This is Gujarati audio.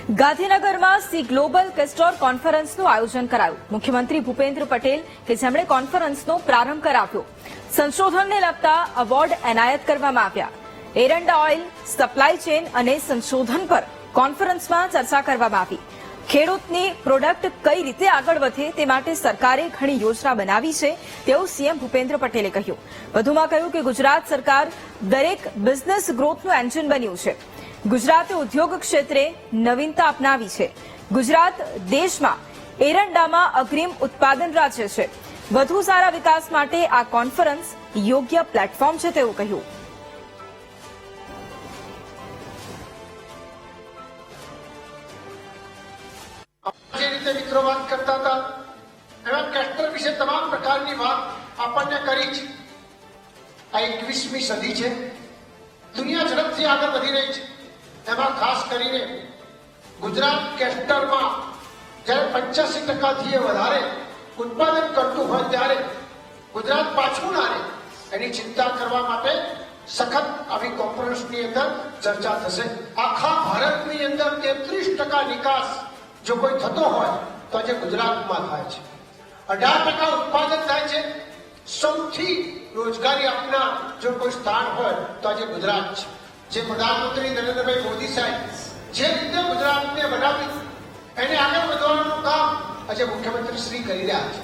ગાંધીનગરમાં સી ગ્લોબલ કેસ્ટોર કોન્ફરન્સનું આયોજન કરાયું। મુખ્યમંત્રી ભૂપેન્દ્ર પટેલ કે જેમણે કોન્ફરન્સનો પ્રારંભ કરાવ્યો। સંશોધનને લગતા એવોર્ડ એનાયત કરવામાં આવ્યા। એરંડા ઓઇલ સપ્લાય ચેન અને સંશોધન પર કોન્ફરન્સમાં ચર્ચા કરવામાં આવી। ખેડૂતની પ્રોડક્ટ કઈ રીતે આગળ વધે તે માટે સરકારે ઘણી યોજના બનાવી છે તેવું સીએમ ભૂપેન્દ્ર પટેલે કહ્યું। વધુમાં કહ્યું કે ગુજરાત સરકાર દરેક બિઝનેસ ગ્રોથનું એન્જિન બન્યું છે। ગુજરાતે ઉદ્યોગ ક્ષેત્રે નવીનતા અપનાવી છે। ગુજરાત દેશમાં એરંડામાં અગ્રીમ ઉત્પાદન રાજ્ય છે। વધુ સારા વિકાસ માટે આ કોન્ફરન્સ યોગ્ય પ્લેટફોર્મ છે તેવું કહ્યું। જે રીતે મિત્રો વાત કરતા હતા એવા કેસ્ટર વિશે તમામ પ્રકારની વાત આપણને કરી છે। આ 21મી સદી છે, દુનિયા ઝડપથી આગળ વધી રહી છે। એમાં ખાસ કરીને ગુજરાત કેસ્ટરમાં જ્યારે 85%થી વધારે ઉત્પાદન કરતું હોય ત્યારે ગુજરાત પાછું ના રહે એની ચિંતા કરવા માટે સખત આવી કોન્ફરન્સની અંદર ચર્ચા થશે। આખા ભારતની અંદર 33% નિકાસ જો કોઈ થતો હોય તો આજે ગુજરાતમાં થાય છે। 18% ઉત્પાદન થાય છે। સૌથી રોજગારી આપનાર જો કોઈ સ્થાન હોય તો આજે ગુજરાત છે। જે પ્રધાનમંત્રી નરેન્દ્રભાઈ મોદી સાહેબ જે રીતે ગુજરાતને બનાવી એને આગળ વધવાનું કામ આજે મુખ્યમંત્રી શ્રી કરી રહ્યા છે।